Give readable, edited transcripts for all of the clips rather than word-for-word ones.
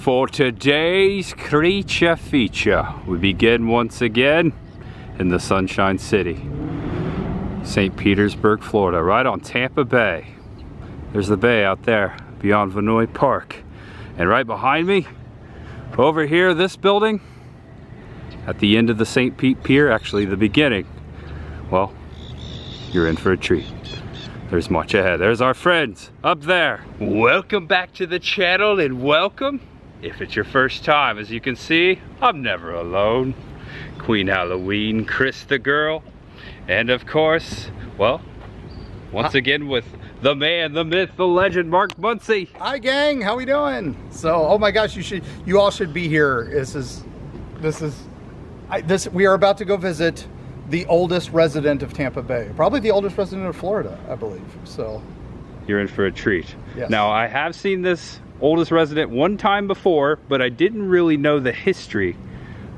For today's creature feature, we begin once again in the Sunshine City, St. Petersburg, Florida, right on Tampa Bay. There's the bay out there beyond Vinoy Park. And right behind me, over here, this building, at the end of the St. Pete Pier, actually the beginning, well, you're in for a treat. There's much ahead. There's our friends up there. Welcome back to the channel, and welcome if it's your first time. As you can see, I'm never alone. Queen Halloween, Chris the girl, and of course, well, once again with the man, the myth, the legend, Mark Muncy. Hi gang, how we doing? So, oh my gosh, you all should be here. We are about to go visit the oldest resident of Tampa Bay, probably the oldest resident of Florida, I believe. So you're in for a treat. Yes. Now, I have seen this oldest resident one time before, but I didn't really know the history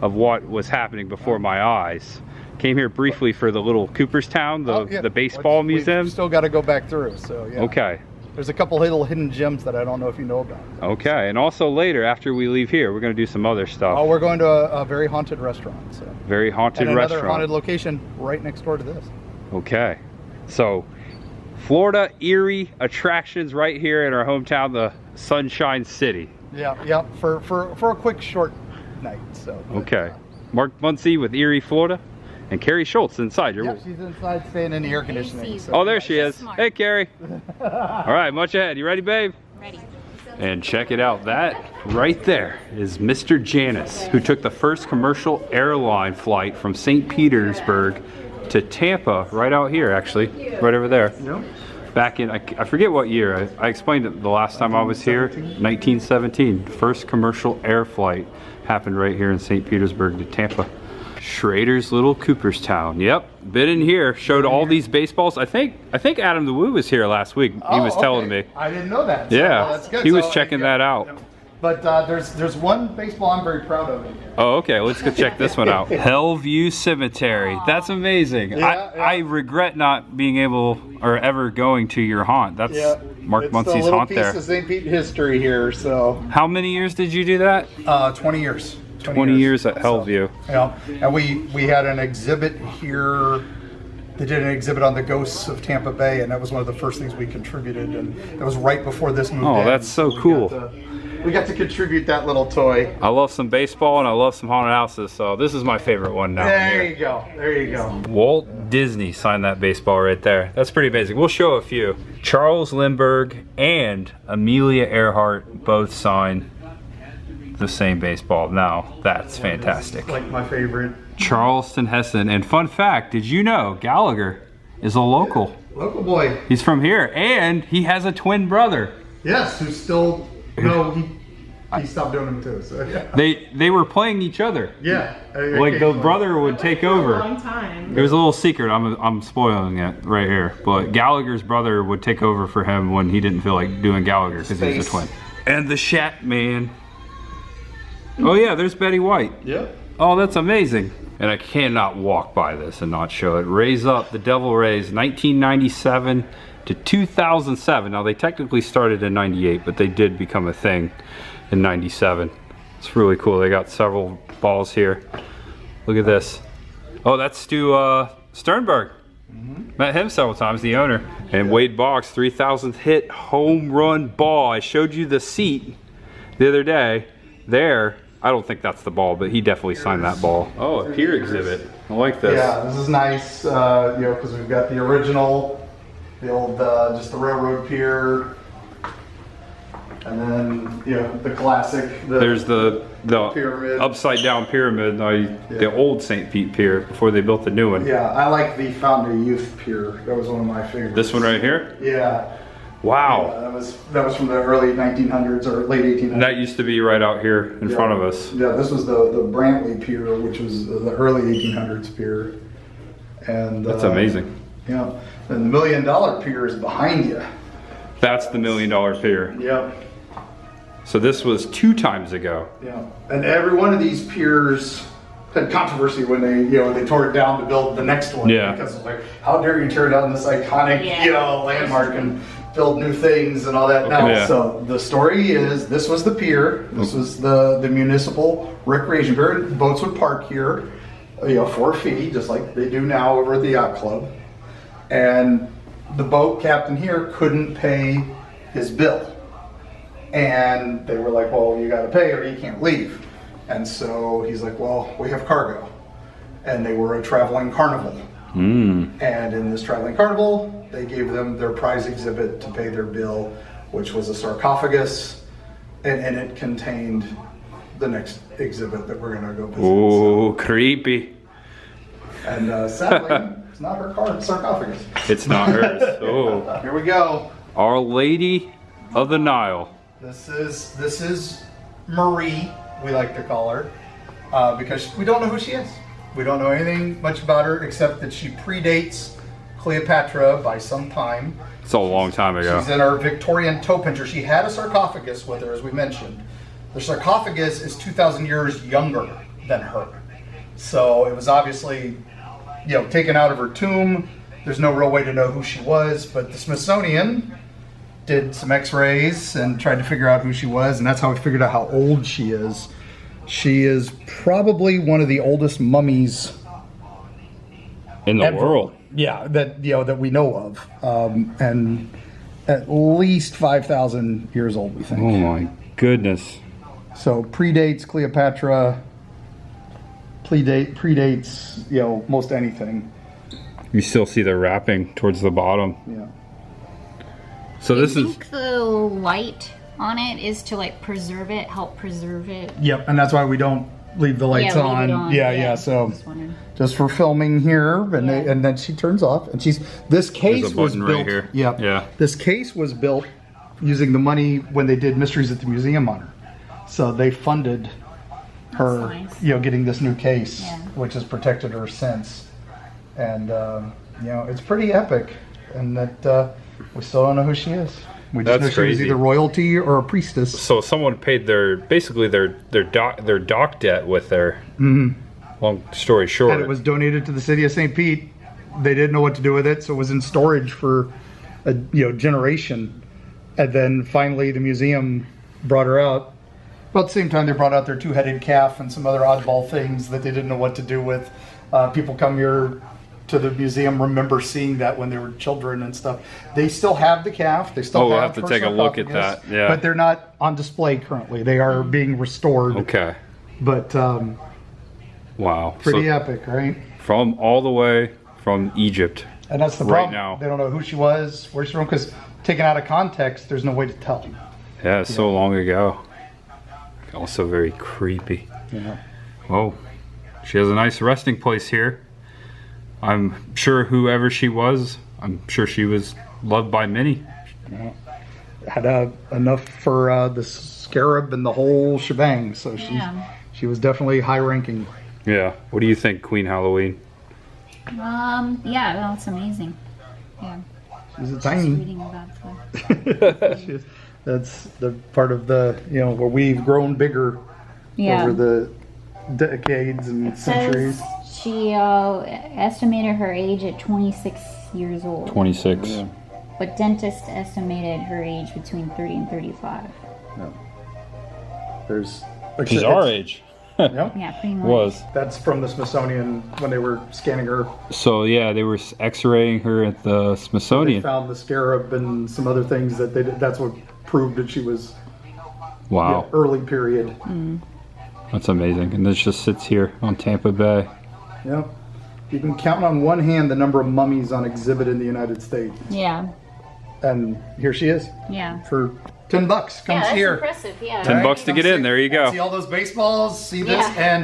of what was happening before my eyes. Came here briefly for the little Cooperstown, the baseball museum. We've still got to go back through, so yeah. Okay. There's a couple little hidden gems that I don't know if you know about. Okay, and also later, after we leave here, we're going to do some other stuff. Oh, we're going to a very haunted restaurant. So. Very haunted restaurant. Another haunted location right next door to this. Okay, so Florida Eerie attractions right here in our hometown, the Sunshine City. Yeah, for a quick short night. So. Okay, Mark Muncy with Eerie, Florida. And Carrie Schultz inside. Yeah, she's inside staying in the air conditioning. So. Oh, there she is. Hey, Carrie. All right, much ahead. You ready, babe? Ready. And check it out. That right there is Mr. Janis, who took the first commercial airline flight from St. Petersburg to Tampa, right out here, actually, right over there. Yep. Back in, I forget what year. I explained it the last time I was here. 1917. First commercial air flight happened right here in St. Petersburg to Tampa. Schrader's Little Cooperstown. Yep, been in here, showed all these baseballs. I think Adam the Woo was here last week. He was telling me. I didn't know that. So, yeah, that's good. He was checking that out. But there's one baseball I'm very proud of in here. Oh, okay, let's go check this one out. Hellview Cemetery. That's amazing. Yeah, I regret not being able or ever going to your haunt. That's Mark Muncy's haunt there. It's a little piece of St. Pete history here, so. How many years did you do that? 20 years. 20 years at Hellview. So, yeah, and we had an exhibit here. They did an exhibit on the ghosts of Tampa Bay, and that was one of the first things we contributed, and it was right before this moved in. Oh, that's so cool. We got to contribute that little toy. I love some baseball and I love some haunted houses, so this is my favorite one now. There you go. There you go. Walt Disney signed that baseball right there. That's pretty amazing. We'll show a few. Charles Lindbergh and Amelia Earhart both signed the same baseball. Now that's fantastic. Like my favorite. Charleston Heston. And fun fact, did you know Gallagher is a local? Local boy. He's from here, and he has a twin brother. Yes, who's still, no, he stopped doing them too. So yeah. They were playing each other. Yeah. Like the brother would take over. A long time. It was a little secret. I'm spoiling it right here. But Gallagher's brother would take over for him when he didn't feel like doing Gallagher because he was a twin. And the Shat Man. Oh yeah, there's Betty White. Yep. Oh, that's amazing. And I cannot walk by this and not show it. Raise Up, the Devil Rays, 1997 to 2007. Now they technically started in 98, but they did become a thing in 97. It's really cool. They got several balls here. Look at this. Oh, that's Stu Sternberg. Met him several times, the owner. And Wade Boggs, 3,000th hit home run ball. I showed you the seat the other day. There, I don't think that's the ball, but he definitely signed that ball. Oh, a Pier exhibit. I like this. Yeah, this is nice, you know, because we've got the original, the old, just the railroad pier, and then, you know, the classic. There's the pyramid. Upside down pyramid, the old St. Pete Pier before they built the new one. Yeah, I like the Fountain of Youth pier. That was one of my favorites. This one right here? Yeah. Wow. Yeah, that was from the early 1900s or late 1800s. And that used to be right out here in front of us. Yeah, this was the Brantley Pier, which was the early 1800s pier. And that's amazing. Yeah, and the $1 Million Pier is behind you. That's the $1 Million Pier. Yep. So this was 2 times ago. Yeah, and every one of these piers had controversy when they tore it down to build the next one. Yeah. Because it's like, how dare you tear down this iconic landmark? And build new things and all that. Now, Yeah. so the story is, this was the pier. This was the municipal recreation pier. Boats would park here, you know, for a fee, just like they do now over at the yacht club. And the boat captain here couldn't pay his bill. And they were like, well, you got to pay or you can't leave. And so he's like, well, we have cargo. And they were a traveling carnival. And in this traveling carnival, they gave them their prize exhibit to pay their bill, which was a sarcophagus, and it contained the next exhibit that we're gonna go visit. Ooh, creepy. And sadly, it's not her sarcophagus. It's not hers. Oh, Here we go. Our Lady of the Nile. This is Marie, we like to call her, because we don't know who she is. We don't know anything much about her except that she predates Cleopatra by some time. It's a long time ago. She's in our Victorian toe pincher. She had a sarcophagus with her, as we mentioned. The sarcophagus is 2,000 years younger than her. So it was obviously, you know, taken out of her tomb. There's no real way to know who she was, but the Smithsonian did some x-rays and tried to figure out who she was, and that's how we figured out how old she is. She is probably one of the oldest mummies In the ever. world. Yeah, that that we know of, and at least 5,000 years old, we think. Oh my goodness. So predates Cleopatra. Predates most anything. You still see the wrapping towards the bottom. Yeah. So this I is think the light on it is to like preserve it, help preserve it. Yep, and that's why we don't leave the lights leave it on. Yeah. So Just wondering. just for filming here, and Yeah. and then she turns off, and this case There's a was button built. right here. Yep. Yeah. This case was built using the money when they did Mysteries at the Museum on her. So they funded her, That's nice. getting this new case, Yeah. which has protected her since. And it's pretty epic, and that we still don't know who she is. We just That's know she was crazy. either royalty or a priestess. so someone paid their dock debt with their. Long story short. And it was donated to the city of St. Pete. They didn't know what to do with it, so it was in storage for a generation. And then finally the museum brought her out. About the same time they brought out their two-headed calf and some other oddball things that they didn't know what to do with. People come here to the museum remember seeing that when they were children and stuff. They still have the calf. They still Oh, we'll have have to her take a look at sarcophagus, that, yeah. But they're not on display currently. They are being restored. Okay. But Wow. pretty So epic, right? from all the way from Egypt. And that's the Right problem. now. They don't know who she was, where she's from, because taken out of context, there's no way to tell. Yeah, it's so long ago. Also very creepy. Yeah. Oh, she has a nice resting place here. I'm sure whoever she was, I'm sure she was loved by many. Had enough for the scarab and the whole shebang, so Yeah. she was definitely high ranking. Yeah. What do you think, Queen Halloween? Yeah, that's amazing. Yeah. She's a Just tiny. reading about the. That's the part of the where we've grown bigger Yeah. over the decades and centuries. Says she estimated her age at 26 years old. 26. Yeah. But dentists estimated her age between 30 and 35. There's She's our age. Yeah. Yeah, pretty much. Was. That's from the Smithsonian when they were scanning her. So yeah, they were x-raying her at the They Smithsonian. found the scarab and some other things that they did. That's what proved that she was Wow. early period. That's amazing. And this just sits here on Tampa Bay. Yeah. You can count on one hand the number of mummies on exhibit in the United States. Yeah. And here she is Yeah. for $10. Come Yeah, that's see her. impressive. Yeah. $10 to Come get see- in. There you go. See all those baseballs, see this, Yeah.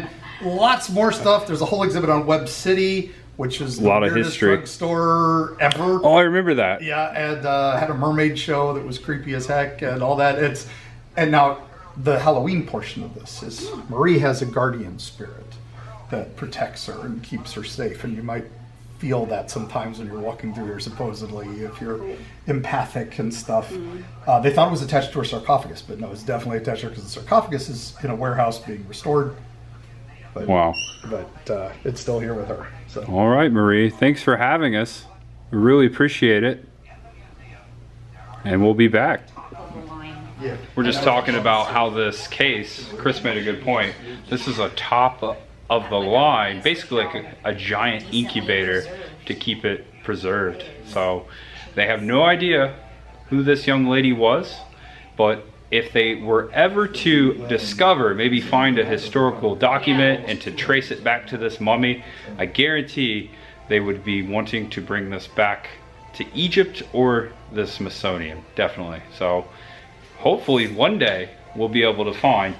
and lots more stuff. There's a whole exhibit on Webb City, which is the Lot of weirdest history. drugstore ever. Oh, I remember that. Yeah, and had a mermaid show that was creepy as heck and all that. And now the Halloween portion of this is Marie has a guardian spirit that protects her and keeps her safe, and you might feel that sometimes when you're walking through here, supposedly, if you're empathic and stuff. They thought it was attached to her sarcophagus, but no, it's definitely attached to her because the sarcophagus is in a warehouse being restored. But, Wow. But it's still here with her. So All right, Marie. Thanks for having us. We really appreciate it. and we'll be back. Yeah. We're just talking about how this case, Chris made a good point. This is a top of the line, basically like a giant incubator to keep it preserved. So they have no idea who this young lady was, but if they were ever to discover, maybe find a historical document and to trace it back to this mummy, I guarantee they would be wanting to bring this back to Egypt or the Smithsonian, definitely. So hopefully one day we'll be able to find,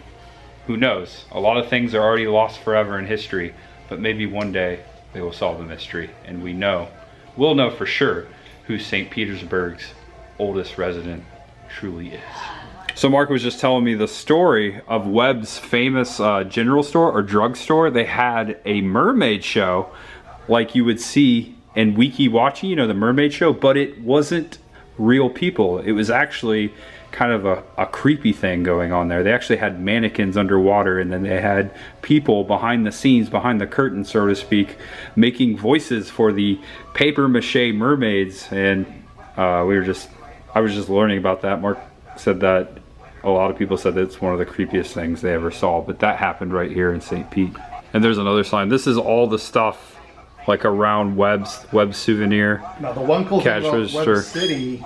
who knows, a lot of things are already lost forever in history, but maybe one day they will solve the mystery and we'll know for sure who St. Petersburg's oldest resident truly is. So Mark was just telling me the story of Webb's famous general store or drugstore. They had a mermaid show like you would see in Weeki Wachee, you know, the mermaid show, but it wasn't real people. It was actually kind of a creepy thing going on there. They actually had mannequins underwater, and then they had people behind the scenes, behind the curtain, so to speak, making voices for the paper mache mermaids. And I was just learning about that. Mark said that a lot of people said that it's one of the creepiest things they ever saw, but that happened right here in St. Pete. And there's another sign. This is all the stuff like around Webb's souvenir. Now the one cool cash thing about register. Webb City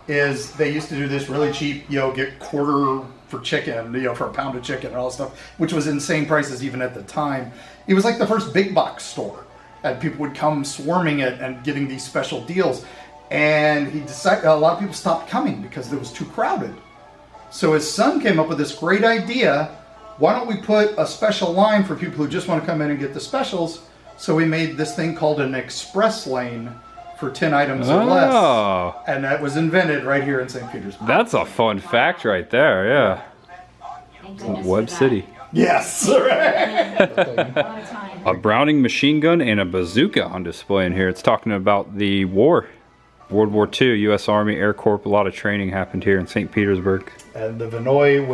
is they used to do this really cheap, you know, get quarter for chicken, you know, for a pound of chicken and all that stuff, which was insane prices even at the time. It was like the first big box store, and people would come swarming it and getting these special deals. And he decided, a lot of people stopped coming because it was too crowded. So his son came up with this great idea. Why don't we put a special line for people who just want to come in and get the specials? So we made this thing called an express lane for 10 items or less. And that was invented right here in St. Petersburg. That's a fun fact right there, yeah. Webb City. Yes. A Browning machine gun and a bazooka on display in here. It's talking about the war. World War II, U.S. Army, Air Corps, a lot of training happened here in St. Petersburg. And the Vinoy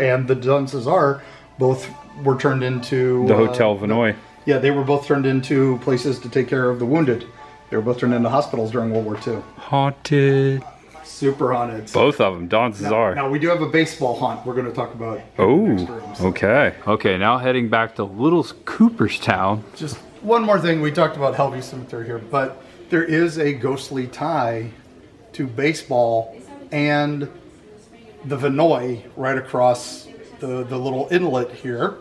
and the Don Cesar both were turned into... The Hotel Vinoy. Yeah, they were both turned into places to take care of the wounded. They were both turned into hospitals during World War II. Haunted. Super haunted. Both of them, Don Cesar. Now we do have a baseball haunt we're going to talk about. Oh, okay. Okay, now heading back to Little Cooperstown. Just one more thing. We talked about Helvey Cemetery here, but there is a ghostly tie to baseball and the Vinoy right across the little inlet here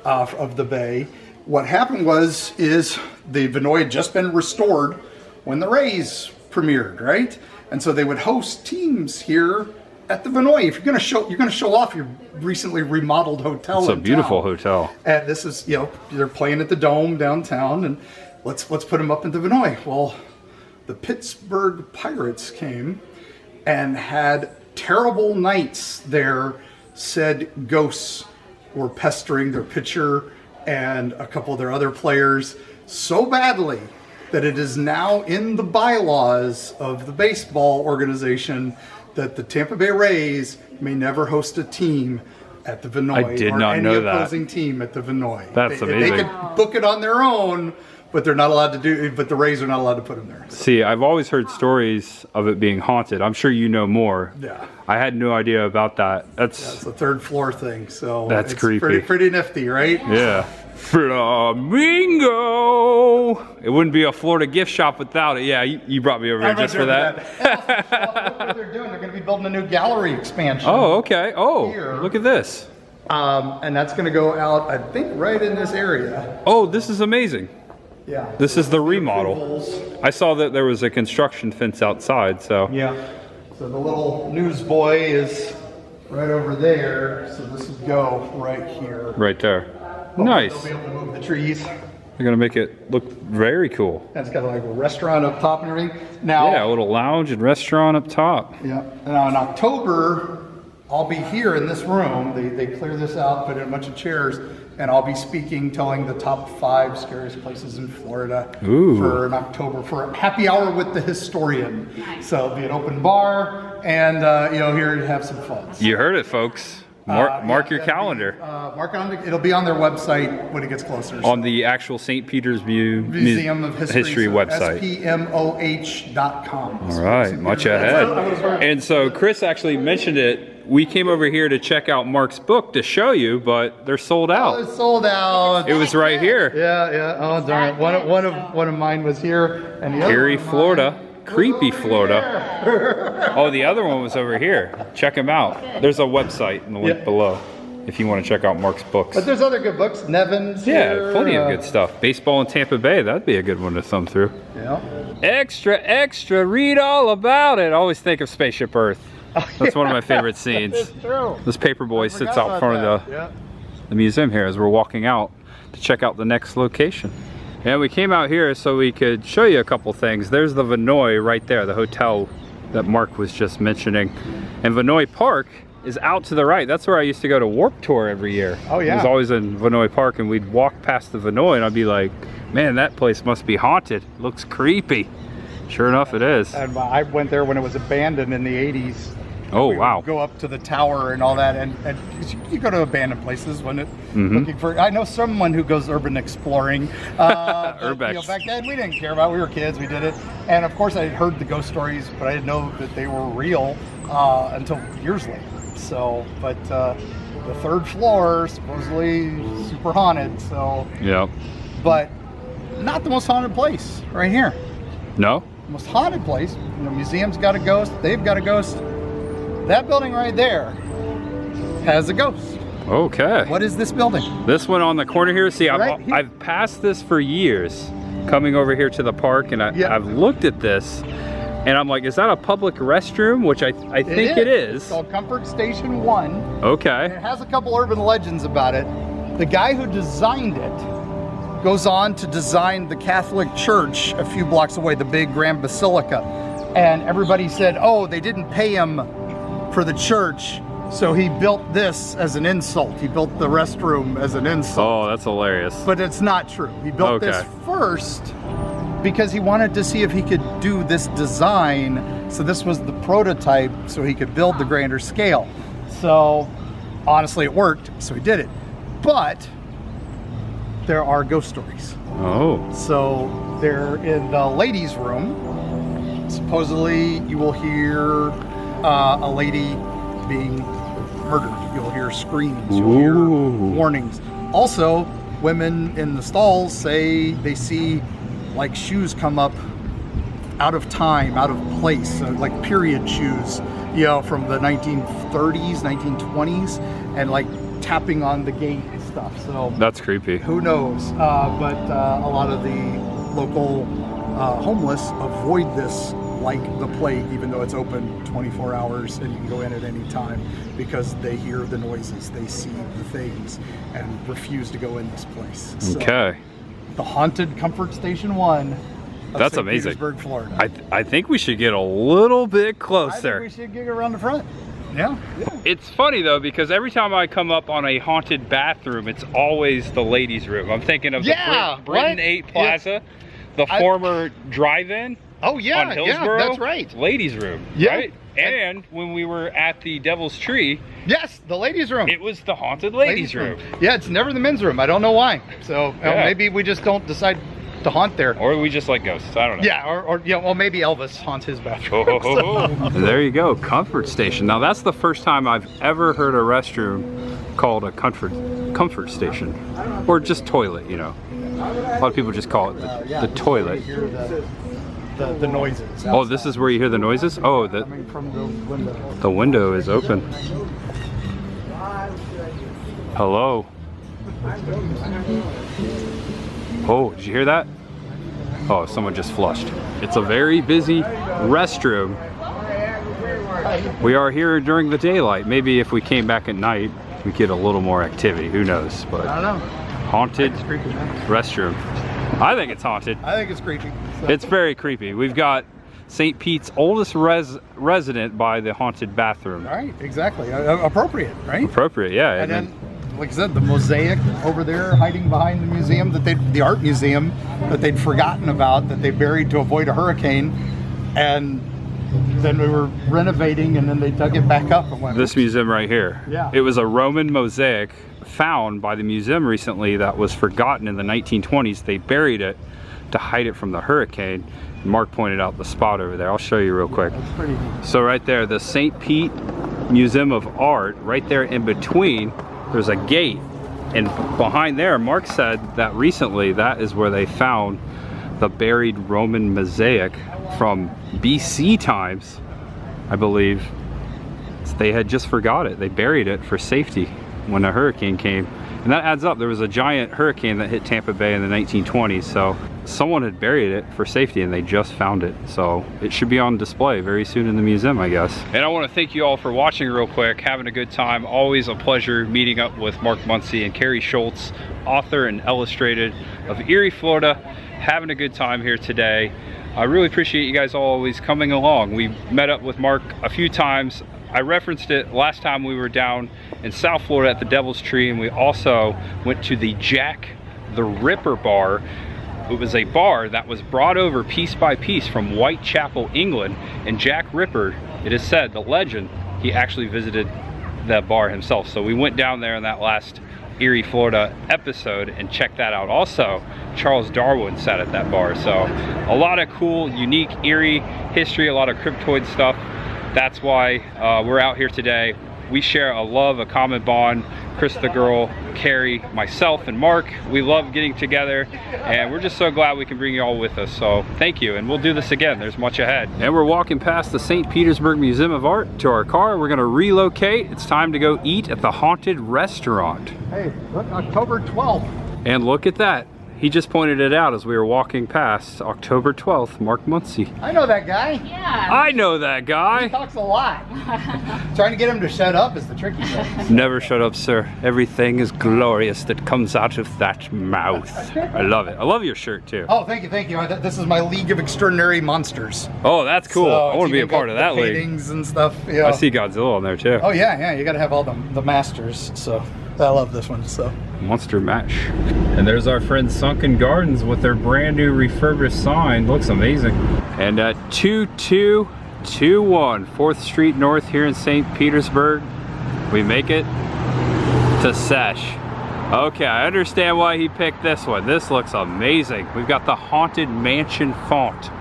of the bay. What happened is the Vinoy had just been restored when the Rays premiered, right? And so they would host teams here at the Vinoy. If you're going to show off your recently remodeled hotel. It's a beautiful hotel. And this is, you know, they're playing at the Dome downtown, and let's put them up in the Vinoy. Well, the Pittsburgh Pirates came and had terrible nights there. Said ghosts were pestering their pitcher and a couple of their other players so badly that it is now in the bylaws of the baseball organization that the Tampa Bay Rays may never host a team at the Vinoy. I did not know that. Or any opposing team at the Vinoy. That's amazing. They could book it on their own, but they're not allowed to do. But the Rays are not allowed to put them there. See, I've always heard stories of it being haunted. I'm sure you know more. Yeah. I had no idea about that. That's the third floor thing. So that's it's creepy. Pretty nifty, right? Yeah. Flamingo. It wouldn't be a Florida gift shop without it. Yeah, you brought me over here just for that. Look what they're doing. They're going to be building a new gallery expansion. Oh, okay. Oh, here. Look at this. And that's going to go out, I think, right in this area. Oh, this is amazing. Yeah. This is the remodel. I saw that there was a construction fence outside, so. Yeah. So the little newsboy is right over there. So this would go right here. Right there. Nice. They'll be able to move the trees. They're gonna make it look very cool. And it's got like a restaurant up top and everything. Now, yeah, a little lounge and restaurant up top. Yeah. Now in October, I'll be here in this room. They clear this out, put in a bunch of chairs, and I'll be speaking, telling the top 5 scariest places in Florida for an October, for a happy hour with the historian. So it'll be an open bar, and here to have some fun. You heard it, folks. Mark your gotta calendar. Mark on it'll be on their website when it gets closer. On the actual St. Peter's Museum of History website. SPMOH.com. All right, much ahead. And so Chris actually mentioned it. We came over here to check out Mark's book to show you, but they're sold out. Oh, it's sold out. It was right here. Yeah. Oh darn! One of mine was here, and the other Eerie, one of Florida. Creepy, Florida. Oh, the other one was over here. Check them out. There's a website in the link below if you want to check out Mark's books. But there's other good books. Nevin's. Yeah, here, plenty of good stuff. Baseball in Tampa Bay. That'd be a good one to thumb through. Yeah. Extra, extra. Read all about it. I always think of Spaceship Earth. That's one of my favorite scenes. It's true. This paper boy sits out front of the museum here as we're walking out to check out the next location. And we came out here so we could show you a couple things. There's the Vinoy right there, the hotel that Mark was just mentioning. And Vinoy Park is out to the right. That's where I used to go to Warped Tour every year. Oh yeah. It was always in Vinoy Park, and we'd walk past the Vinoy and I'd be like, man, that place must be haunted. Looks creepy. Sure enough, it is. And I went there when it was abandoned in the 80s. Oh, we wow. would go up to the tower and all that, and you go to abandoned places when it looking for. I know someone who goes urban exploring. But, Urbex. back then we didn't care about it. We were kids. We did it, and of course I had heard the ghost stories, but I didn't know that they were real until years later. So, but the third floor supposedly super haunted. So, yeah. But not the most haunted place right here. No? The most haunted place. The museum's got a ghost. They've got a ghost. That building right there has a ghost. Okay. What is this building? This one on the corner here. See, Right here. I've passed this for years, coming over here to the park, and I've looked at this, and I'm like, is that a public restroom? Which I think it is. It's called Comfort Station 1. Okay. And it has a couple urban legends about it. The guy who designed it goes on to design the Catholic Church a few blocks away, the big Grand Basilica. And everybody said, oh, they didn't pay him for the church, so he built this as an insult. He built the restroom as an insult. Oh, that's hilarious. But it's not true. He built this first because he wanted to see if he could do this design. So this was the prototype so he could build the grander scale. So honestly, it worked, so he did it. But there are ghost stories. Oh. So they're in the ladies' room. Supposedly you will hear a lady being murdered. You'll hear screams, you'll hear warnings. Also, women in the stalls say they see like shoes come up out of time, out of place, like period shoes, you know, from the 1930s, 1920s, and like tapping on the gate and stuff. So that's creepy. Who knows? But a lot of the local homeless avoid this like the plague, even though it's open 24 hours and you can go in at any time, because they hear the noises, they see the things, and refuse to go in this place. Okay. So, the haunted Comfort Station 1 of That's St. amazing. Petersburg, Florida. I think we should get a little bit closer. I think we should get around the front. Yeah. It's funny though, because every time I come up on a haunted bathroom, it's always the ladies' room. I'm thinking of the Britain 8 Plaza, the former drive-in. Oh yeah, on Hillsborough, that's right. Ladies' room, right? And when we were at the Devil's Tree, yes, the ladies' room. It was the haunted ladies' room. Yeah, it's never the men's room. I don't know why. So maybe we just don't decide to haunt there, or we just like ghosts. I don't know. Yeah, or well, maybe Elvis haunts his bathroom. There you go, Comfort Station. Now that's the first time I've ever heard a restroom called a comfort station, or just toilet. You know, a lot of people just call it the toilet. The noises. Outside. Oh, this is where you hear the noises? Oh, coming from the window. The window is open. Hello. Oh, did you hear that? Oh, someone just flushed. It's a very busy restroom. We are here during the daylight. Maybe if we came back at night, we'd get a little more activity. Who knows? But I don't know. Haunted restroom. I think it's haunted. I think it's creepy. So. It's very creepy. We've got St. Pete's oldest resident by the haunted bathroom. All right, exactly. Appropriate, right? Appropriate, yeah. And then, like I said, the mosaic over there hiding behind the museum, the art museum that they'd forgotten about, that they buried to avoid a hurricane. And then we were renovating, and then they dug it back up and went. This "Oops." museum right here. Yeah. It was a Roman mosaic found by the museum recently that was forgotten in the 1920s. They buried it to hide it from the hurricane. Mark pointed out the spot over there. I'll show you real quick. That's pretty neat. So right there, the St. Pete Museum of Art, right there in between, there's a gate. And behind there, Mark said that recently that is where they found the buried Roman mosaic from BC times, I believe. They had just forgot it. They buried it for safety when a hurricane came. And that adds up. There was a giant hurricane that hit Tampa Bay in the 1920s. So someone had buried it for safety and they just found it. So it should be on display very soon in the museum, I guess. And I want to thank you all for watching real quick, having a good time. Always a pleasure meeting up with Mark Muncy and Carrie Schultz, author and illustrated of Eerie, Florida. Having a good time here today. I really appreciate you guys always coming along. We met up with Mark a few times. I referenced it last time we were down in South Florida at the Devil's Tree, and we also went to the Jack the Ripper bar. It was a bar that was brought over piece by piece from Whitechapel, England, and Jack Ripper, it is said, the legend, he actually visited that bar himself. So we went down there in that last Eerie, Florida episode and checked that out. Also, Charles Darwin sat at that bar. So a lot of cool, unique Eerie history, a lot of cryptoid stuff. That's why we're out here today. We share a love, a common bond. Chris the girl, Carrie, myself, and Mark. We love getting together, and we're just so glad we can bring you all with us. So thank you, and we'll do this again. There's much ahead. And we're walking past the St. Petersburg Museum of Art to our car. We're gonna relocate. It's time to go eat at the haunted restaurant. Hey, look, October 12th. And look at that. He just pointed it out as we were walking past. October 12th, Mark Muncy. I know that guy. Yeah. I know that He guy. talks a lot. Trying to get him to shut up is the tricky thing. Never shut up, sir. Everything is glorious that comes out of that mouth. I love it. I love your shirt too. Oh, thank you, thank you. This is my League of Extraordinary Monsters. Oh, that's cool. So I want it's to be a even part got of that the league. paintings and stuff. Yeah. I see Godzilla on there too. Oh yeah, yeah. You got to have all the masters. So I love this one. So Monster Mash. And there's our friend Sunken Gardens with their brand new refurbished sign. Looks amazing. And at 2221 4th Street North here in St. Petersburg, we make it to Sesh. Okay, I understand why he picked this one. This looks amazing. We've got the Haunted Mansion font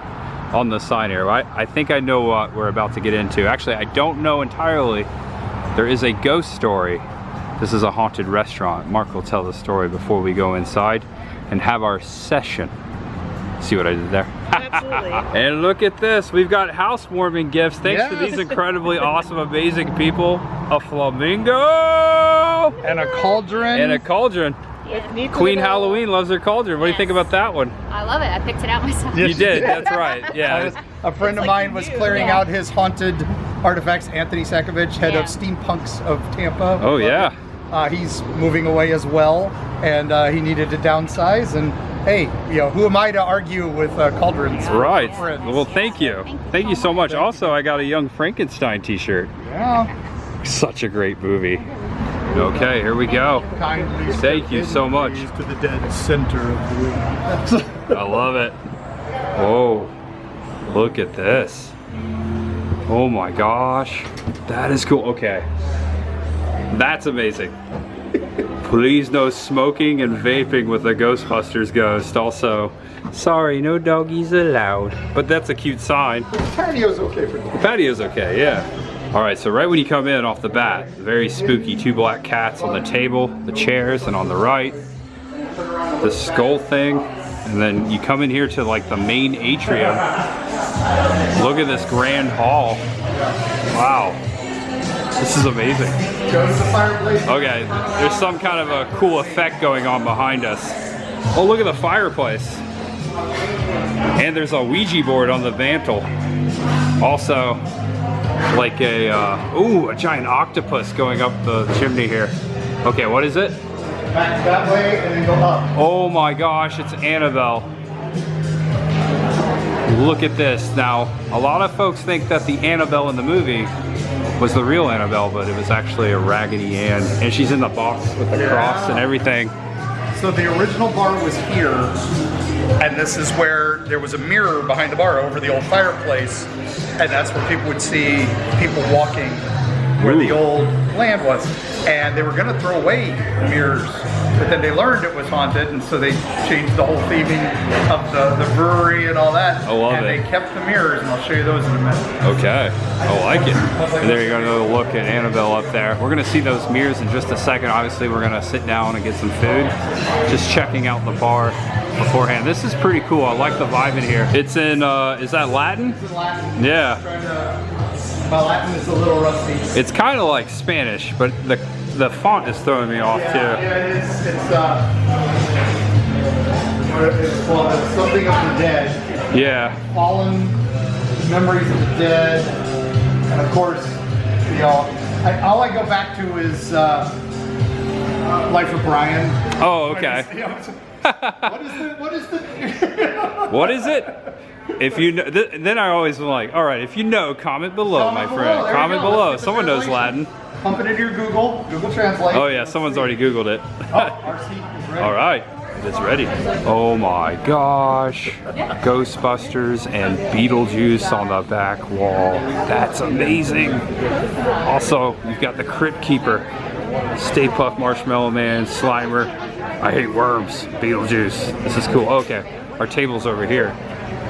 on the sign here. I think I know what we're about to get into. Actually, I don't know entirely. There is a ghost story. This is a haunted restaurant. Mark will tell the story before we go inside and have our session. See what I did there? Absolutely. And look at this. We've got housewarming gifts thanks to Yes. these incredibly awesome, amazing people. A flamingo! and a cauldron. And a cauldron. Queen Halloween loves her cauldron. What do you think about that one? I love it. I picked it out myself. You did, that's right. Yeah. A friend of mine was clearing out his haunted artifacts. Anthony Sakovich, head of Steampunks of Tampa. Oh yeah. He's moving away as well, and he needed to downsize. And hey, you know, who am I to argue with cauldrons? Right. Friends. Well, thank you. Thank you so much. Also, I got a Young Frankenstein t-shirt. Yeah. Such a great movie. Okay, here we go. Kindly Thank you so much. to the dead center of the room. I love it. Whoa, look at this. Oh my gosh, that is cool. Okay, that's amazing. Please no smoking and vaping with the Ghostbusters ghost. Also, sorry, no doggies allowed. But that's a cute sign. Patio's okay for me. The patio's okay, yeah. All right, so right when you come in off the bat, very spooky, 2 black cats on the table, the chairs, and on the right, the skull thing. And then you come in here to like the main atrium. Look at this grand hall. Wow, this is amazing. Go to the fireplace. Okay, there's some kind of a cool effect going on behind us. Oh, look at the fireplace. And there's a Ouija board on the mantle. Also, like a giant octopus going up the chimney here. Okay, what is it? Back that way and then go up. Oh my gosh, it's Annabelle. Look at this. Now, a lot of folks think that the Annabelle in the movie was the real Annabelle, but it was actually a Raggedy Ann. And she's in the box with the cross and everything. So the original bar was here, and this is where there was a mirror behind the bar over the old fireplace, and that's where people would see people walking where the old land was. And they were gonna throw away the mirrors, but then they learned it was haunted, and so they changed the whole theming of the brewery and all that. I love and it. they kept the mirrors, and I'll show you those in a minute. Okay, I like it. And there you go, another look at Annabelle up there. We're gonna see those mirrors in just a second. Obviously, we're gonna sit down and get some food. Just checking out the bar beforehand. This is pretty cool. I like the vibe in here. It's in, is that Latin? This is Latin. Yeah. My Latin is a little rusty. It's kind of like Spanish, but the font is throwing me off too. Yeah, it is. It's called something of the dead. Yeah. Fallen memories of the dead, and of course, you know, all I go back to is Life of Brian. Oh, okay. What is the? What is it? If you know, then I always am like, all right, if you know, comment below, my friend. Comment below. Someone knows Latin. Pump it into your Google Translate. Oh yeah, someone's already Googled it. Our seat is ready. All right, it's ready. Oh my gosh, Ghostbusters and Beetlejuice on the back wall. That's amazing. Also, you've got the Crypt Keeper, Stay Puft Marshmallow Man, Slimer. I hate worms, Beetlejuice. This is cool. Okay, our table's over here.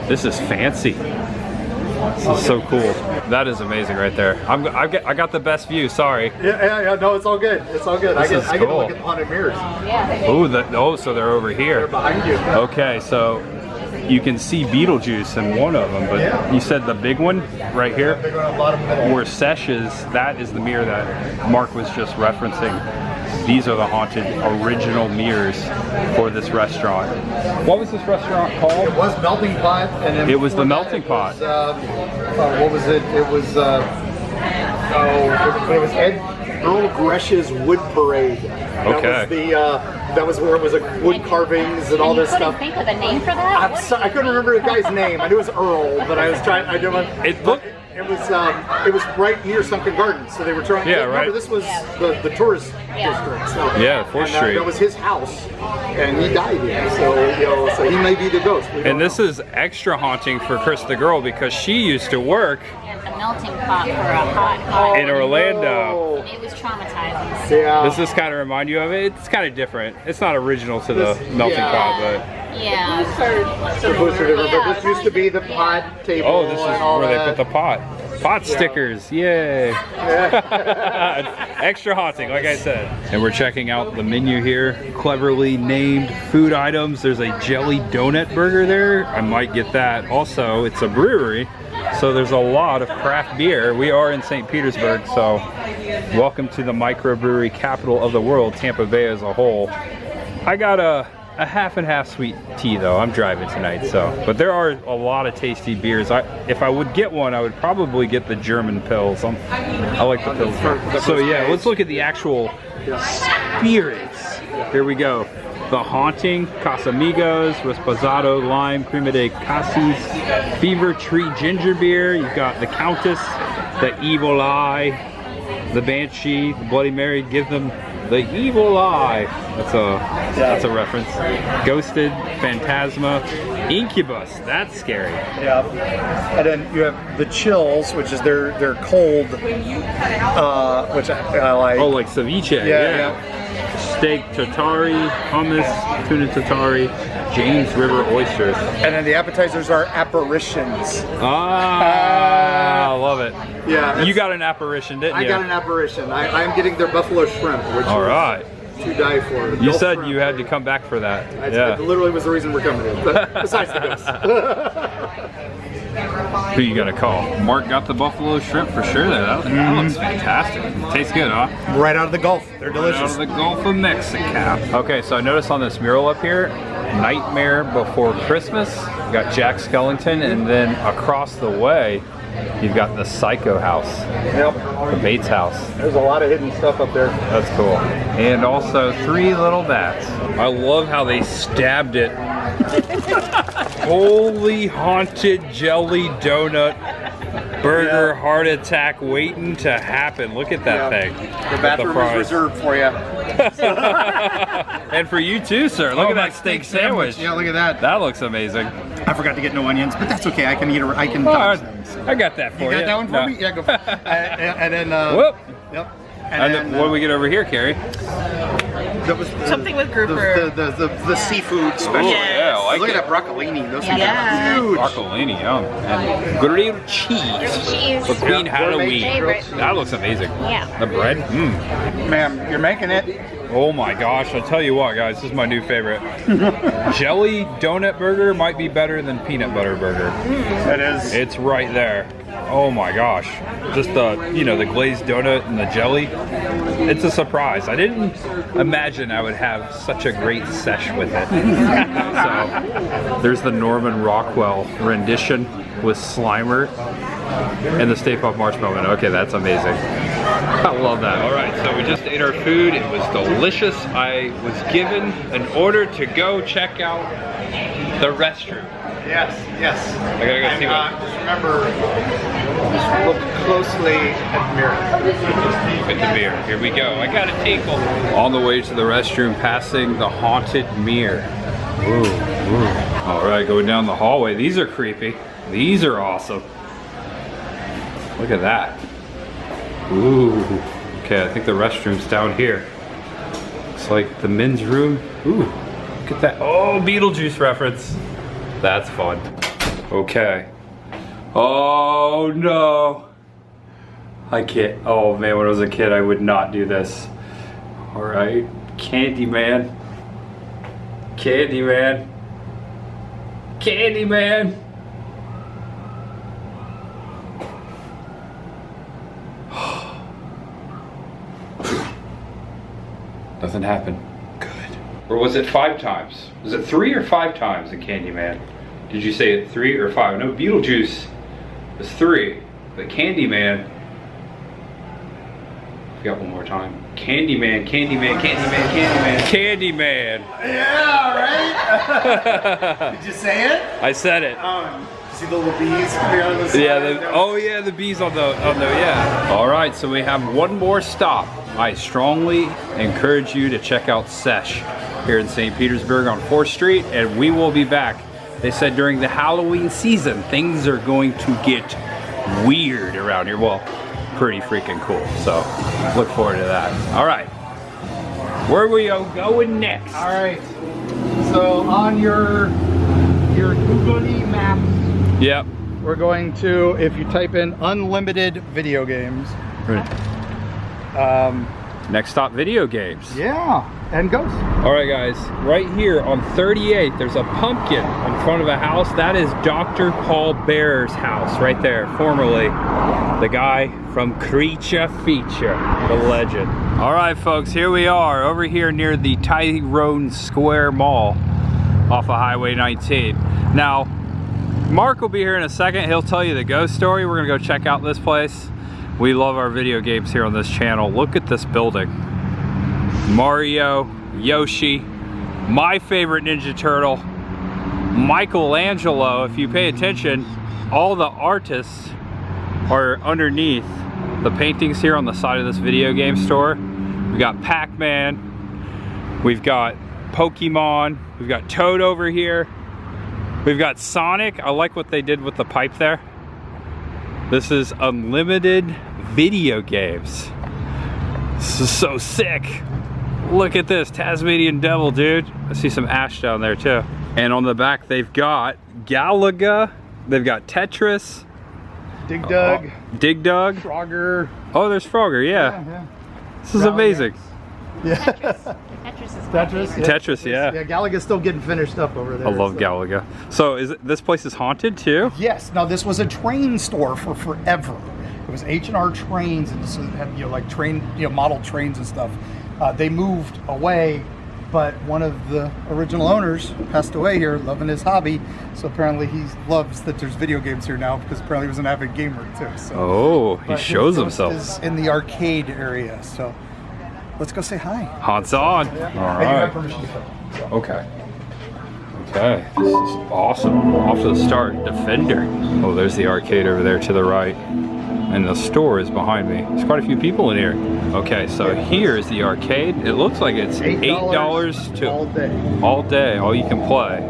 This is fancy. This is so cool. That is amazing right there. I got the best view. Sorry. Yeah. No, it's all good. It's all good. I get to cool. look at the haunted mirrors. Oh, so they're over here. They're behind you. Okay, so you can see Beetlejuice in one of them, but you said the big one right here, They're going to bottom middle. where Sesh is. That is the mirror that Mark was just referencing. These are the haunted original mirrors for this restaurant. What was this restaurant called? It was Melting Pot, and then It was the before Melting that, Pot. What was it? It was it was Ed Earl Gresh's Wood Parade. Okay. That was where it was wood carvings and all this stuff. Think of the name for that? I couldn't remember the guy's name. I knew it was Earl, but I was trying. I didn't. It looked. It was right near Sunken Gardens, so they were trying. Yeah, remember, right. This was the tourist district. So, Yeah, 4th Street. That was his house, and he died here. So so he may be the ghost. And this is extra haunting for Chris the girl because she used to work At the melting pot for a hot in Orlando. It was traumatizing. Yeah. Does this kind of remind you of it? It's kind of different. It's not original to the melting pot, but Yeah. But this used to be the pot table. oh, this is and all where they that. put the pot stickers. Yay! Extra haunting, like I said. And we're checking out the menu here. Cleverly named food items. There's a jelly donut burger there. I might get that. Also, it's a brewery, so there's a lot of craft beer. We are in St. Petersburg, so welcome to the microbrewery capital of the world, Tampa Bay as a whole. I got a half and half sweet tea though. I'm driving tonight, so. But there are a lot of tasty beers. If I would get one, I would probably get the German Pils. I like the Pils. So yeah, let's look at the actual spirits. Here we go. The Haunting, Casamigos, Rasposado, Lime, Crema de Cassis, Fever Tree Ginger Beer. You've got the Countess, the Evil Eye, the Banshee, the Bloody Mary. Give them the Evil Eye. That's a reference. Ghosted, Phantasma, Incubus. That's scary. Yeah. And then you have the Chills, which is their cold, which I like. Oh, like ceviche. Yeah. Steak tartare, hummus, tuna tartare, James River oysters. And then the appetizers are apparitions. Ah, I love it. Yeah. You got an apparition, didn't you? I got an apparition. I'm getting their buffalo shrimp, which All right. is to die for. You said you had to come back for that. That literally was the reason we're coming in. But besides the ghost. Who you gonna call? Mark got the buffalo shrimp for sure there. That looks fantastic. Tastes good, huh? Right out of the Gulf. They're delicious. Out of the Gulf of Mexico. Okay, so I noticed on this mural up here, Nightmare Before Christmas. You got Jack Skellington, and then across the way, you've got the Psycho House. Yep. The Bates House. There's a lot of hidden stuff up there. That's cool. And also 3 little bats. I love how they stabbed it. Holy haunted jelly donut burger heart attack waiting to happen. Look at that thing. The bathroom is reserved for you. And for you too, sir. Look at that steak sandwich. Yeah, look at that. That looks amazing. I forgot to get no onions, but that's okay. I can eat it. I can. I got that for you. You got that one for me? Yeah, go for it. And then. Whoop. Yep. And then, what do we get over here, Carrie? That was something with grouper. The seafood special. Oh, yeah, I like Look it. at that broccolini. Those are Yeah. huge. Broccolini, yum. And grilled cheese. Cheese. For Queen Halloween. Favorite. That looks amazing. Yeah. The bread. Ma'am, you're making it. Oh my gosh, I'll tell you what, guys, this is my new favorite. Jelly donut burger might be better than peanut butter burger. It is. It's right there. Oh my gosh. Just the, you know, the glazed donut and the jelly. It's a surprise. I didn't imagine I would have such a great sesh with it. So, there's the Norman Rockwell rendition with Slimer and the Stay Puft Marshmallow. Okay, that's amazing. I love that. All right, so we just ate our food. It was delicious. I was given an order to go check out the restroom. Yes, yes. I gotta go see what. Just remember, just look closely at the mirror. Look at the mirror. Here we go. I got a tinkle. On the way to the restroom, passing the haunted mirror. Ooh, ooh. All right, going down the hallway. These are creepy. These are awesome. Look at that. Ooh. Okay, I think the restroom's down here. Looks like the men's room. Ooh, look at that. Oh, Beetlejuice reference. That's fun. Okay. Oh no. I can't. Oh man, when I was a kid, I would not do this. All right, Candyman. Candyman. Candyman. Nothing happened. Good. Or was it 5 times? Was it 3 or 5 times in Candyman? Did you say it 3 or 5? No, Beetlejuice was 3, but Candyman. We got one more time. Candyman, Candyman, Candyman, Candyman, Candyman. Yeah, right? Did you say it? I said it. See the little bees here on the side? Yeah. Oh yeah, the bees on the yeah. All right, so we have one more stop. I strongly encourage you to check out Sesh here in St. Petersburg on 4th Street, and we will be back. They said during the Halloween season, things are going to get weird around here. Well, pretty freaking cool. So look forward to that. All right, where are we going next? All right. So on your Google Maps, Yep. we're going to, if you type in unlimited video games. Next stop, video games. Yeah, and ghosts. All right, guys, right here on 38th, there's a pumpkin in front of a house. That is Dr. Paul Bearer's house right there, formerly the guy from Creepiest Feature, the legend. All right, folks, here we are over here near the Tyrone Square Mall off of Highway 19. Now, Mark will be here in a second. He'll tell you the ghost story. We're gonna go check out this place. We love our video games here on this channel. Look at this building. Mario, Yoshi, my favorite Ninja Turtle, Michelangelo. If you pay attention, all the artists are underneath the paintings here on the side of this video game store. We got Pac-Man, we've got Pokemon, we've got Toad over here, we've got Sonic. I like what they did with the pipe there. This is unlimited video games. This is so sick. Look at this, Tasmanian Devil, dude. I see some Ash down there too. And on the back, they've got Galaga, they've got Tetris, Dig Dug, Dig Dug. Frogger. Oh, there's Frogger, yeah. This is amazing. Yeah. Tetris is Tetris. Yeah. Tetris, yeah. Yeah, Galaga's still getting finished up over there. I love Galaga. So this place is haunted too? Yes. Now this was a train store for forever. It was H&R Trains, and this had, like train, model trains and stuff. They moved away, but one of the original owners passed away here, loving his hobby. So apparently he loves that there's video games here now, because apparently he was an avid gamer too. So. Oh, he But shows his ghost himself. is in the arcade area, so let's go say hi. Haunts on. All And you have right. permission to come. Okay. Okay, this is awesome. Off to the start, Defender. Oh, there's the arcade over there to the right. And the store is behind me. There's quite a few people in here. Okay, so here's the arcade. It looks like it's $8 to all day, all you can play.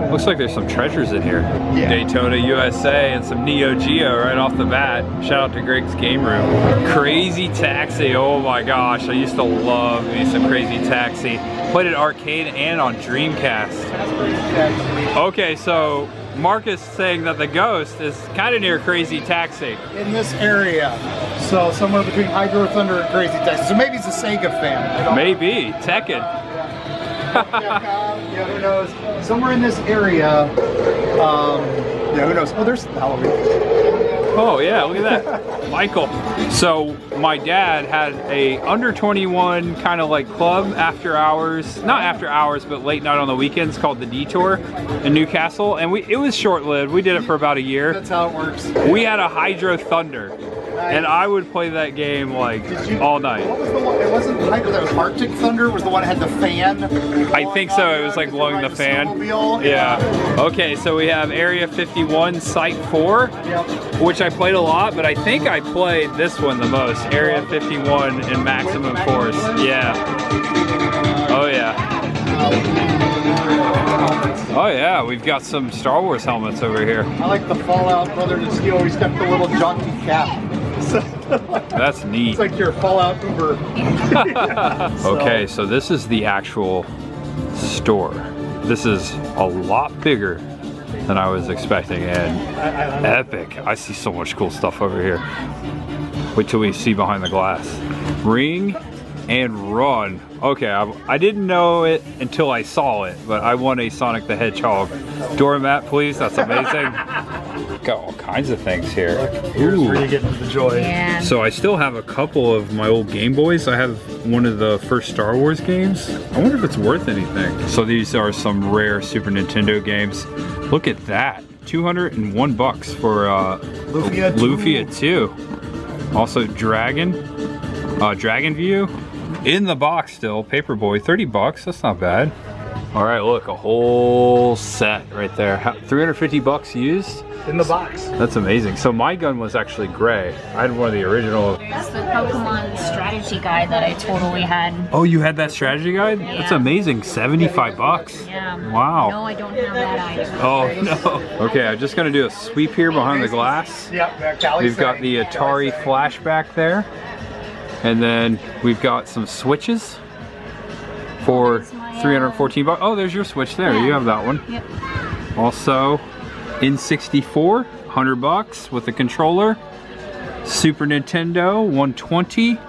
Looks like there's some treasures in here. Yeah. Daytona USA and some Neo Geo right off the bat. Shout out to Greg's Game Room. Crazy Taxi, oh my gosh. I used to love me some Crazy Taxi. Played it arcade and on Dreamcast. Okay, so Marcus saying that the Ghost is kind of near Crazy Taxi. In this area. So somewhere between Hydro Thunder and Crazy Taxi. So maybe he's a Sega fan. Maybe, Tekken. Yeah, who knows? Somewhere in this area. Yeah, who knows? Oh, there's Halloween. Oh yeah, look at that. Michael. So my dad had a under 21 kind of like club after hours, not after hours, but late night on the weekends called The Detour in Newcastle. And it was short-lived. We did it for about a year. That's how it works. We had a Hydro Thunder. And I would play that game like all night. What was the one? It wasn't Hydro, that was Arctic Thunder, was the one that had the fan? I think so, it was like blowing the fan. Yeah. Okay, so we have Area 51 Site 4, which I played a lot, but I think I played this one the most. Area 51 in Maximum Force. Yeah. Oh yeah. Oh yeah, we've got some Star Wars helmets over here. I like the Fallout Brother to Steel, he's got the little jaunty cap. That's neat. It's like your Fallout Uber. Okay, so this is the actual store. This is a lot bigger than I was expecting, and epic. I see so much cool stuff over here. Wait till we see behind the glass. Ring and Run. Okay, I didn't know it until I saw it, but I want a Sonic the Hedgehog doormat, please. That's amazing. Got all kinds of things here. Here's where you get into the joy. Yeah. So I still have a couple of my old Game Boys. I have one of the first Star Wars games. I wonder if it's worth anything. So these are some rare Super Nintendo games. Look at that. 201 bucks for Lufia 2. Also Dragon View. In the box still, Paperboy, 30 bucks, that's not bad. All right, look, a whole set right there. 350 bucks used? In the box. That's amazing. So my gun was actually gray. I had one of the original. That's the Pokemon strategy guide that I totally had. Oh, you had that strategy guide? Yeah. That's amazing, 75 bucks. Yeah. Wow. No, I don't have that either. Oh, no. Okay, I'm just gonna do a sweep here behind the glass. We've got the Atari flashback there. And then we've got some switches for 314 bucks. Oh, there's your switch there. Yeah. You have that one. Yep. Also, N64, 100 bucks with the controller. Super Nintendo, 120.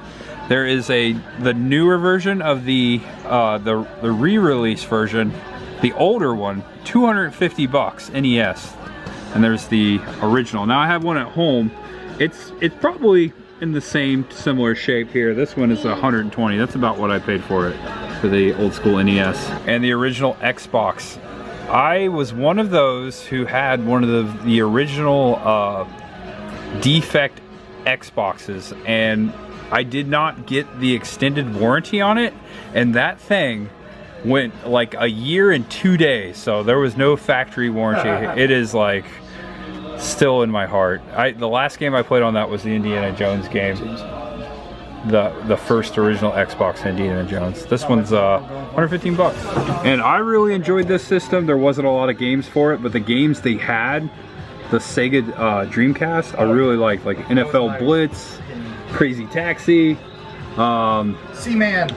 There is the newer version of the re-release version, the older one, 250 bucks, NES. And there's the original. Now I have one at home. It's probably in the same similar shape here. This one is 120. That's about what I paid for it, for the old school NES. And the original Xbox. I was one of those who had one of the original defect Xboxes, and I did not get the extended warranty on it, and that thing went like a year and 2 days, so there was no factory warranty. It is like still in my heart. The last game I played on that was the Indiana Jones game. The first original Xbox Indiana Jones. This one's 115 bucks. And I really enjoyed this system. There wasn't a lot of games for it, but the games they had, the Sega Dreamcast, I really liked, like NFL Blitz, Crazy Taxi, Seaman,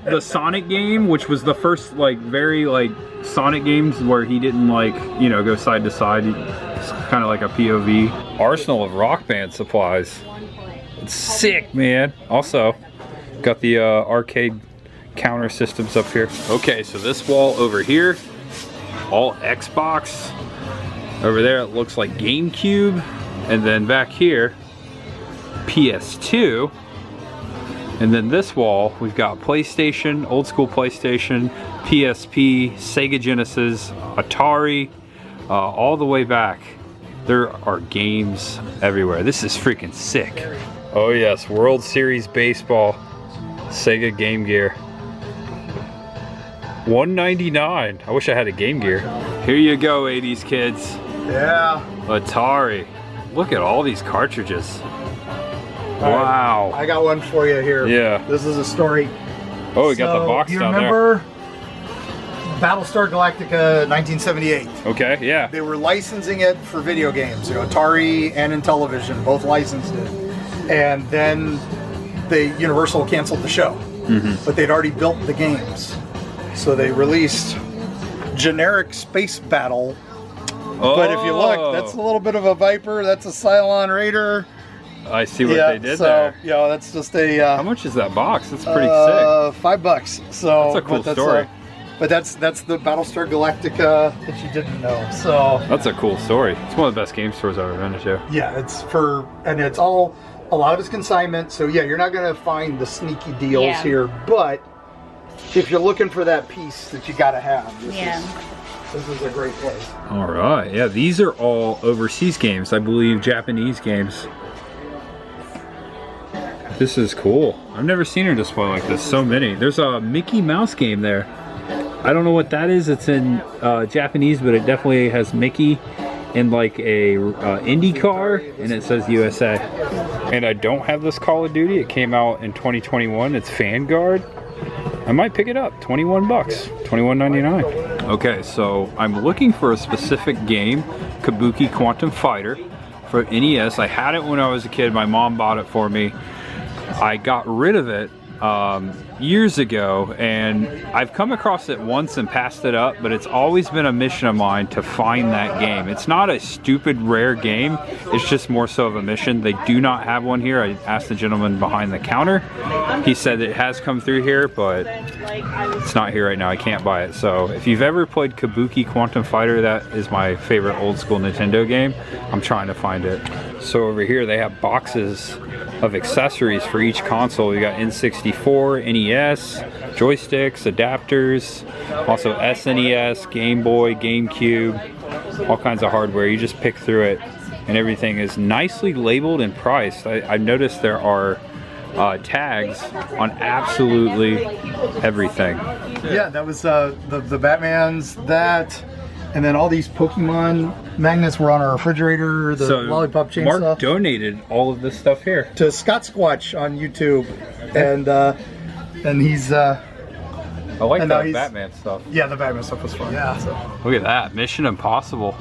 the Sonic game, which was the first like very like Sonic games where he didn't like, you know, go side to side. It's kind of like a POV. Arsenal of Rock Band supplies. It's sick, man. Also, got the arcade counter systems up here. Okay, so this wall over here, all Xbox. Over there, it looks like GameCube. And then back here, PS2. And then this wall, we've got PlayStation, old school PlayStation, PSP, Sega Genesis, Atari, all the way back. There are games everywhere. This is freaking sick. Oh yes, World Series Baseball, Sega Game Gear. $199. I wish I had a Game Gear. Here you go, 80s kids. Yeah. Atari. Look at all these cartridges. Wow. I got one for you here. Yeah. This is a story. Oh, we got the box you down remember Battlestar Galactica 1978? Okay, yeah. They were licensing it for video games. You know, Atari and Intellivision both licensed it. And then Universal canceled the show. But they'd already built the games. So they released generic Space Battle. Oh. But if you look, that's a little bit of a Viper. That's a Cylon Raider. I see what they did there. Yeah, that's just a. How much is that box? That's pretty sick. $5. So that's a cool story. But that's the Battlestar Galactica that you didn't know. So that's a cool story. It's one of the best game stores I've ever been to. Yeah, it's all a lot of it's consignment. So yeah, you're not gonna find the sneaky deals here. But if you're looking for that piece that you gotta have, this is a great place. All right, yeah, these are all overseas games. I believe Japanese games. This is cool. I've never seen her display like this. So many. There's a Mickey Mouse game there. I don't know what that is. It's in Japanese, but it definitely has Mickey in like a IndyCar, and it says USA. And I don't have this Call of Duty. It came out in 2021. It's Vanguard. I might pick it up. 21 bucks. $21.99. Okay, so I'm looking for a specific game, Kabuki Quantum Fighter for NES. I had it when I was a kid. My mom bought it for me. I got rid of it years ago, and I've come across it once and passed it up, but it's always been a mission of mine to find that game. It's not a stupid rare game, it's just more so of a mission. They do not have one here. I asked the gentleman behind the counter. He said it has come through here, but it's not here right now. I can't buy it. So if you've ever played Kabuki Quantum Fighter, that is my favorite old school Nintendo game. I'm trying to find it. So over here they have boxes of accessories for each console. You got N64, NES, joysticks, adapters, also SNES, Game Boy, GameCube, all kinds of hardware. You just pick through it, and everything is nicely labeled and priced. I've noticed there are tags on absolutely everything. Yeah, that was the Batmans, that, and then all these Pokemon magnets were on our refrigerator, the lollipop chainsaw. Mark donated all of this stuff here to Scott Squatch on YouTube, and he's I like that Batman stuff. Yeah, the Batman stuff was fun. Yeah. So. Look at that, Mission Impossible.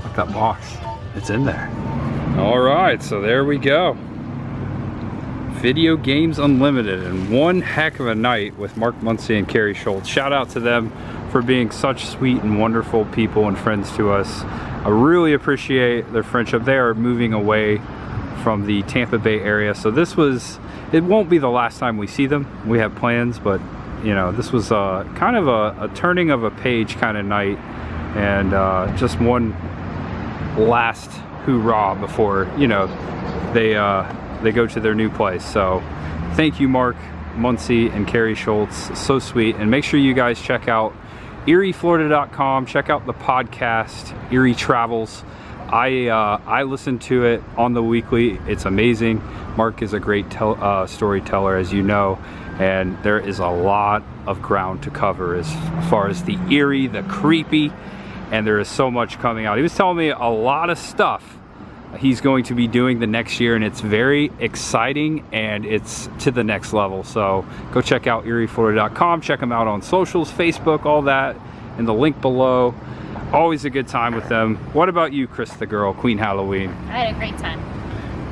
Look at that box. It's in there. All right, so there we go. Video Games Unlimited, and one heck of a night with Mark Muncy and Carrie Schultz. Shout out to them for being such sweet and wonderful people and friends to us. I really appreciate their friendship. They are moving away from the Tampa Bay area, so it won't be the last time we see them. We have plans, but you know, this was kind of a turning of a page kind of night, and just one last hoorah before, you know, they go to their new place. So thank you, Mark Muncy and Carrie Schultz. So sweet. And make sure you guys check out EerieFlorida.com. Check out the podcast, Eerie Travels. I listen to it on the weekly. It's amazing. Mark is a great storyteller, as you know, and there is a lot of ground to cover as far as the eerie, the creepy, and there is so much coming out. He was telling me a lot of stuff he's going to be doing the next year, and it's very exciting and it's to the next level. So go check out EerieFlorida.com. Check him out on socials, Facebook, all that in the link below. Always a good time with them. What about you, Chris the girl, Queen Halloween? I had a great time.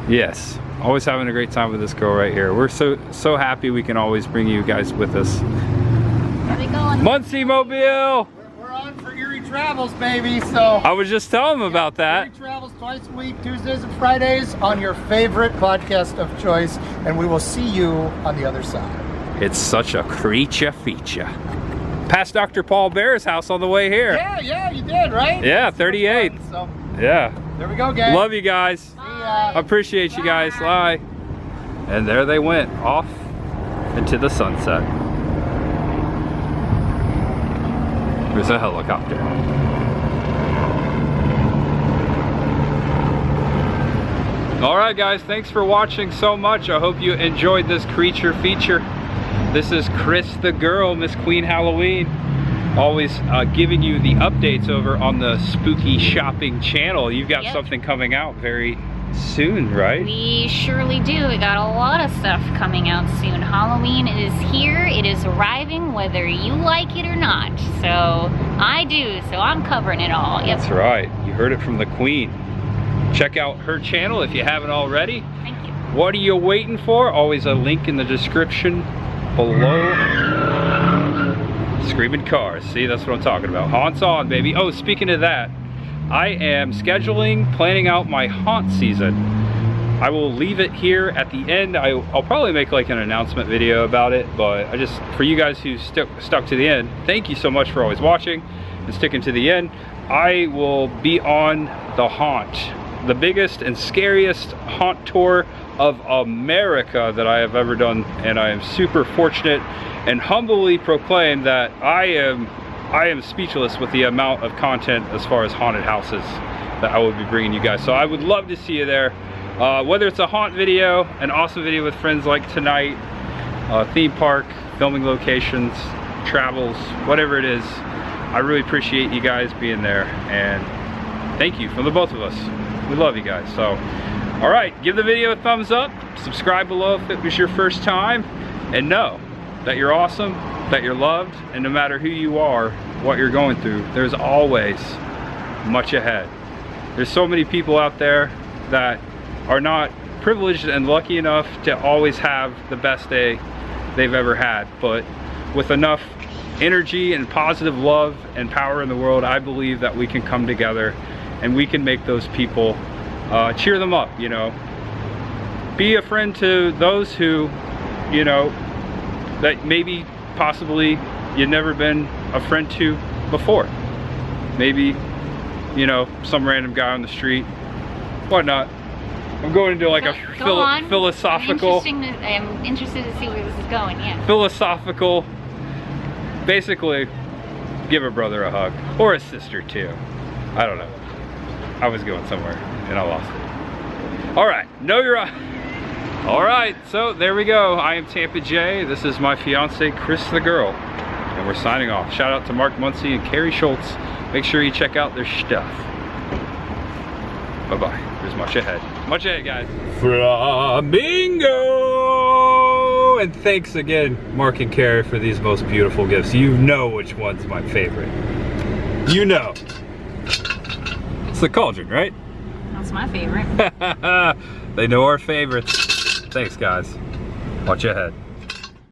Yes, always having a great time with this girl right here. We're so happy we can always bring you guys with us. Where we going? Muncy Mobile! We're on for Eerie Travels, baby. So I was just telling him about that. Eerie Travels twice a week, Tuesdays and Fridays, on your favorite podcast of choice, and we will see you on the other side. It's such a creature feature. Past Dr. Paul Bear's house on the way here. Yeah, you did, right? Yeah, 38. So Yeah. there we go, guys. Love you guys. Appreciate you guys. Bye. And there they went, off into the sunset. There's a helicopter. All right, guys, thanks for watching so much. I hope you enjoyed this creature feature. This is Chris the Girl, Miss Queen Halloween. Always giving you the updates over on the Spooky Shopping channel. You've got something coming out very soon, right? We surely do. We got a lot of stuff coming out soon. Halloween is here. It is arriving whether you like it or not. So I do. So I'm covering it all. Yep. That's right. You heard it from the Queen. Check out her channel if you haven't already. Thank you. What are you waiting for? Always a link in the description below. Screaming cars. See, that's what I'm talking about. Haunts on, baby. Oh, speaking of that, I am planning out my haunt season. I will leave it here at the end. I'll probably make like an announcement video about it, but for you guys who stuck to the end, thank you so much for always watching and sticking to the end. I will be on the haunt, the biggest and scariest haunt tour of America that I have ever done, and I am super fortunate and humbly proclaim that I am speechless with the amount of content as far as haunted houses that I will be bringing you guys. So I would love to see you there. Whether it's a haunt video, an awesome video with friends like tonight, theme park, filming locations, travels, whatever it is, I really appreciate you guys being there, and thank you from the both of us. We love you guys. So, all right, give the video a thumbs up, subscribe below if it was your first time, and know that you're awesome, that you're loved, and no matter who you are, what you're going through, there's always much ahead. There's so many people out there that are not privileged and lucky enough to always have the best day they've ever had, but with enough energy and positive love and power in the world, I believe that we can come together and we can make those people, cheer them up, you know. Be a friend to those who, you know, that maybe possibly you've never been a friend to before. Maybe, you know, some random guy on the street, whatnot. I'm going into like a philosophical. I'm interested to see where this is going, yeah. Philosophical, basically, give a brother a hug, or a sister too. I don't know. I was going somewhere and I lost it. All right, know you're on. All right, so there we go. I am Tampa J. This is my fiance, Chris the Girl, and we're signing off. Shout out to Mark Muncy and Carrie Schultz. Make sure you check out their stuff. Bye-bye. There's much ahead. Much ahead, guys. Flamingo! And thanks again, Mark and Carrie, for these most beautiful gifts. You know which one's my favorite. You know. It's the cauldron, right? That's my favorite. They know our favorites. Thanks, guys. Watch ahead.